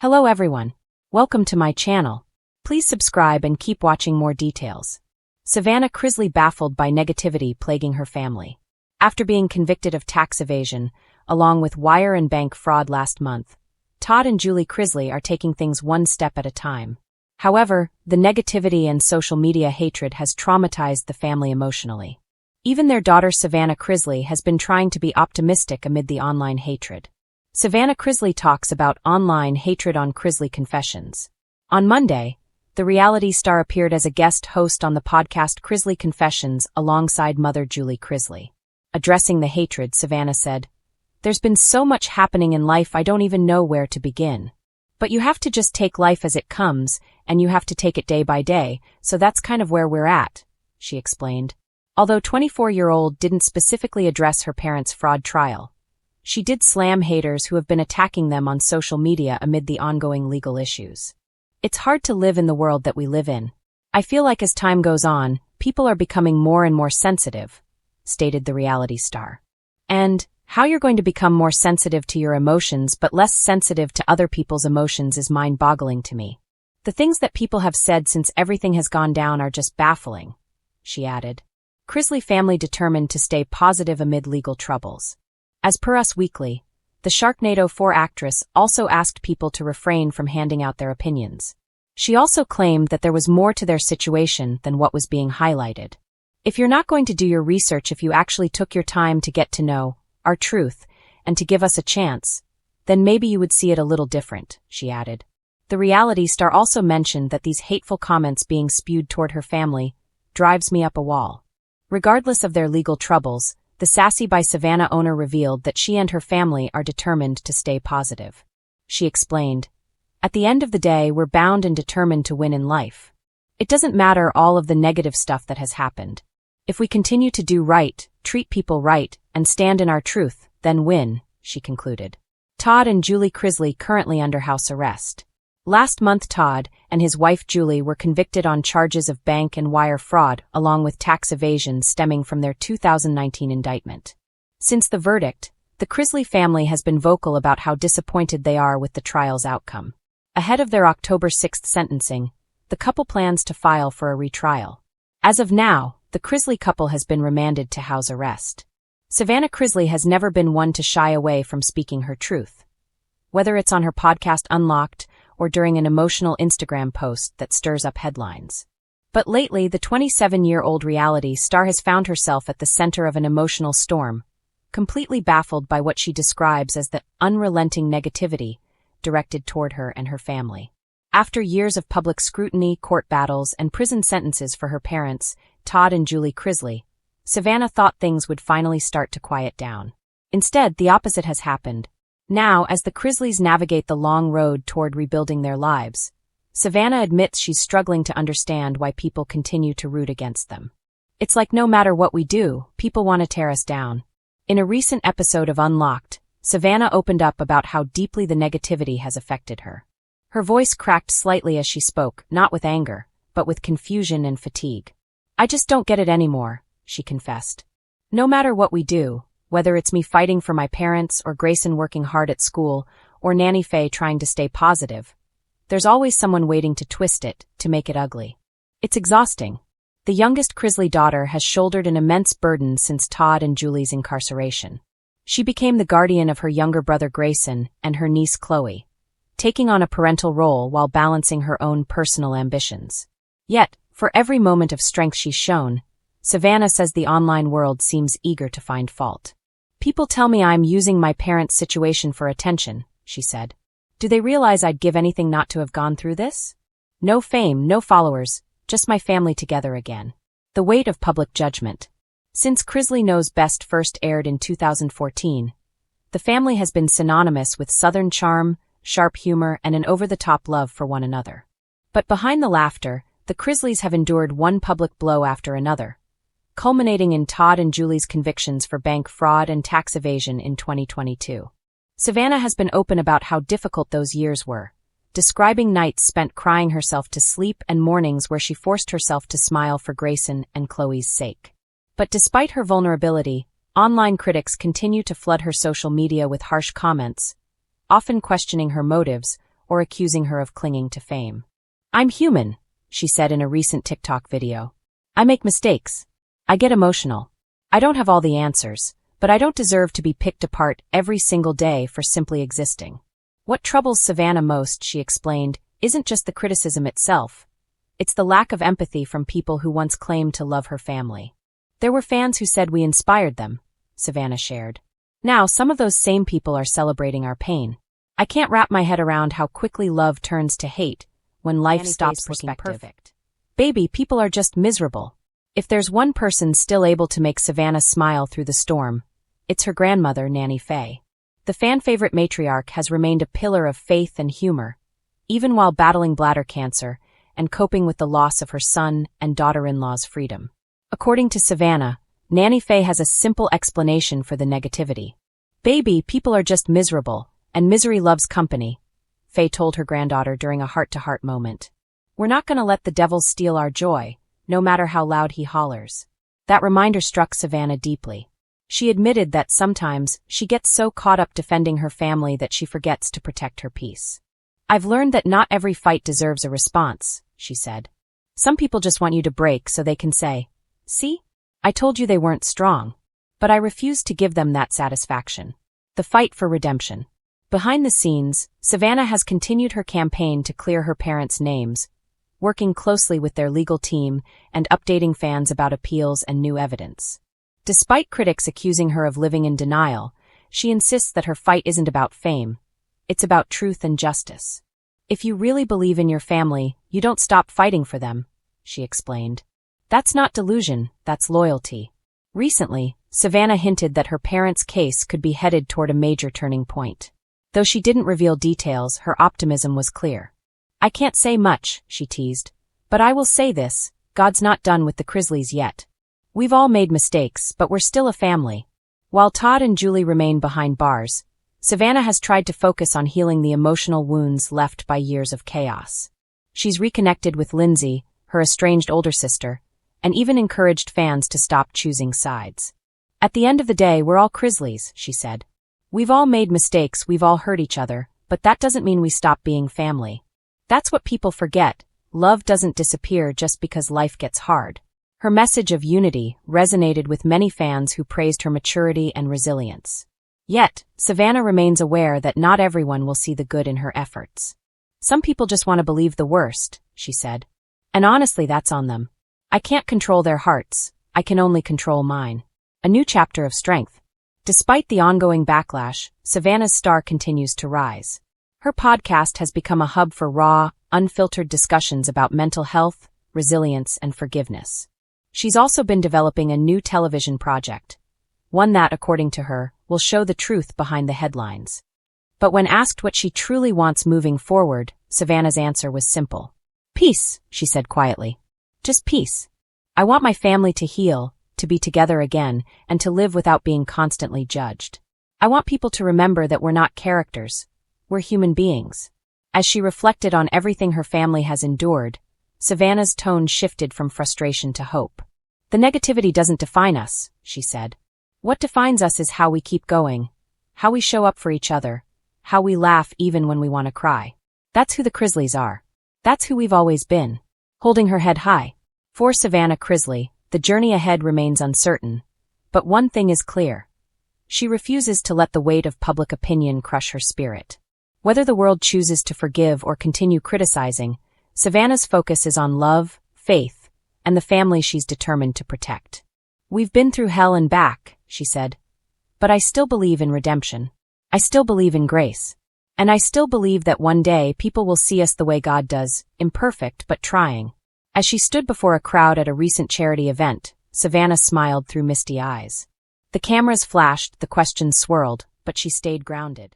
Hello everyone. Welcome to my channel. Please subscribe and keep watching more details. Savannah Chrisley baffled by negativity plaguing her family. After being convicted of tax evasion, along with wire and bank fraud last month, Todd and Julie Chrisley are taking things one step at a time. However, the negativity and social media hatred has traumatized the family emotionally. Even their daughter Savannah Chrisley has been trying to be optimistic amid the online hatred. Savannah Chrisley talks about online hatred on Chrisley Confessions. On Monday, the reality star appeared as a guest host on the podcast Chrisley Confessions alongside mother Julie Chrisley. Addressing the hatred, Savannah said, "There's been so much happening in life I don't even know where to begin. But you have to just take life as it comes, and you have to take it day by day, so that's kind of where we're at," she explained. Although 24-year-old didn't specifically address her parents' fraud trial, she did slam haters who have been attacking them on social media amid the ongoing legal issues. "It's hard to live in the world that we live in. I feel like as time goes on, people are becoming more and more sensitive," stated the reality star. "And how you're going to become more sensitive to your emotions but less sensitive to other people's emotions is mind-boggling to me. The things that people have said since everything has gone down are just baffling," she added. Chrisley family determined to stay positive amid legal troubles. As per Us Weekly, the Sharknado 4 actress also asked people to refrain from handing out their opinions. She also claimed that there was more to their situation than what was being highlighted. "If you're not going to do your research, if you actually took your time to get to know our truth and to give us a chance, then maybe you would see it a little different," she added. The reality star also mentioned that these hateful comments being spewed toward her family drives me up a wall. Regardless of their legal troubles, the Sassy by Savannah owner revealed that she and her family are determined to stay positive. She explained, "At the end of the day, we're bound and determined to win in life. It doesn't matter all of the negative stuff that has happened. If we continue to do right, treat people right, and stand in our truth, then win," she concluded. Todd and Julie Chrisley currently under house arrest. Last month, Todd and his wife Julie were convicted on charges of bank and wire fraud along with tax evasion stemming from their 2019 indictment. Since the verdict, the Chrisley family has been vocal about how disappointed they are with the trial's outcome. Ahead of their October 6th sentencing, the couple plans to file for a retrial. As of now, the Chrisley couple has been remanded to house arrest. Savannah Chrisley has never been one to shy away from speaking her truth. Whether it's on her podcast Unlocked or during an emotional Instagram post that stirs up headlines. But lately, the 27-year-old reality star has found herself at the center of an emotional storm, completely baffled by what she describes as the unrelenting negativity directed toward her and her family. After years of public scrutiny, court battles, and prison sentences for her parents, Todd and Julie Chrisley, Savannah thought things would finally start to quiet down. Instead, the opposite has happened. Now, as the Chrisleys navigate the long road toward rebuilding their lives, Savannah admits she's struggling to understand why people continue to root against them. "It's like no matter what we do, people want to tear us down." In a recent episode of Unlocked, Savannah opened up about how deeply the negativity has affected her. Her voice cracked slightly as she spoke, not with anger, but with confusion and fatigue. "I just don't get it anymore," she confessed. "No matter what we do, whether it's me fighting for my parents or Grayson working hard at school or Nanny Faye trying to stay positive, there's always someone waiting to twist it, to make it ugly. It's exhausting." The youngest Chrisley daughter has shouldered an immense burden since Todd and Julie's incarceration. She became the guardian of her younger brother Grayson and her niece Chloe, taking on a parental role while balancing her own personal ambitions. Yet, for every moment of strength she's shown, Savannah says the online world seems eager to find fault. "People tell me I'm using my parents' situation for attention," she said. "Do they realize I'd give anything not to have gone through this? No fame, no followers, just my family together again." The weight of public judgment. Since Chrisley Knows Best first aired in 2014, the family has been synonymous with Southern charm, sharp humor, and an over-the-top love for one another. But behind the laughter, the Chrisleys have endured one public blow after another, culminating in Todd and Julie's convictions for bank fraud and tax evasion in 2022. Savannah has been open about how difficult those years were, describing nights spent crying herself to sleep and mornings where she forced herself to smile for Grayson and Chloe's sake. But despite her vulnerability, online critics continue to flood her social media with harsh comments, often questioning her motives or accusing her of clinging to fame. "I'm human," she said in a recent TikTok video. "I make mistakes. I get emotional. I don't have all the answers, but I don't deserve to be picked apart every single day for simply existing." What troubles Savannah most, she explained, isn't just the criticism itself. It's the lack of empathy from people who once claimed to love her family. "There were fans who said we inspired them," Savannah shared. "Now some of those same people are celebrating our pain. I can't wrap my head around how quickly love turns to hate when life stops looking perfect. Baby, people are just miserable." If there's one person still able to make Savannah smile through the storm, it's her grandmother, Nanny Faye. The fan-favorite matriarch has remained a pillar of faith and humor, even while battling bladder cancer and coping with the loss of her son and daughter-in-law's freedom. According to Savannah, Nanny Faye has a simple explanation for the negativity. "Baby, people are just miserable, and misery loves company," Faye told her granddaughter during a heart-to-heart moment. "We're not going to let the devil steal our joy, no matter how loud he hollers." That reminder struck Savannah deeply. She admitted that sometimes she gets so caught up defending her family that she forgets to protect her peace. "I've learned that not every fight deserves a response," she said. "Some people just want you to break so they can say, 'See? I told you they weren't strong.' But I refuse to give them that satisfaction." The fight for redemption. Behind the scenes, Savannah has continued her campaign to clear her parents' names, working closely with their legal team and updating fans about appeals and new evidence. Despite critics accusing her of living in denial, she insists that her fight isn't about fame. It's about truth and justice. "If you really believe in your family, you don't stop fighting for them," she explained. "That's not delusion, that's loyalty." Recently, Savannah hinted that her parents' case could be headed toward a major turning point. Though she didn't reveal details, her optimism was clear. "I can't say much," she teased, "but I will say this, God's not done with the Chrisleys yet. We've all made mistakes, but we're still a family." While Todd and Julie remain behind bars, Savannah has tried to focus on healing the emotional wounds left by years of chaos. She's reconnected with Lindsay, her estranged older sister, and even encouraged fans to stop choosing sides. "At the end of the day, we're all Chrisleys," she said. "We've all made mistakes, we've all hurt each other, but that doesn't mean we stop being family. That's what people forget. Love doesn't disappear just because life gets hard." Her message of unity resonated with many fans who praised her maturity and resilience. Yet, Savannah remains aware that not everyone will see the good in her efforts. "Some people just want to believe the worst," she said. "And honestly, that's on them. I can't control their hearts, I can only control mine." A new chapter of strength. Despite the ongoing backlash, Savannah's star continues to rise. Her podcast has become a hub for raw, unfiltered discussions about mental health, resilience, and forgiveness. She's also been developing a new television project, one that, according to her, will show the truth behind the headlines. But when asked what she truly wants moving forward, Savannah's answer was simple. "Peace," she said quietly. "Just peace. I want my family to heal, to be together again, and to live without being constantly judged. I want people to remember that we're not characters, we're human beings." As she reflected on everything her family has endured, Savannah's tone shifted from frustration to hope. "The negativity doesn't define us," she said. "What defines us is how we keep going, how we show up for each other, how we laugh even when we want to cry. That's who the Chrisleys are. That's who we've always been." Holding her head high. For Savannah Chrisley, the journey ahead remains uncertain, but one thing is clear. She refuses to let the weight of public opinion crush her spirit. Whether the world chooses to forgive or continue criticizing, Savannah's focus is on love, faith, and the family she's determined to protect. "We've been through hell and back," she said. "But I still believe in redemption. I still believe in grace. And I still believe that one day people will see us the way God does, imperfect but trying." As she stood before a crowd at a recent charity event, Savannah smiled through misty eyes. The cameras flashed, the questions swirled, but she stayed grounded.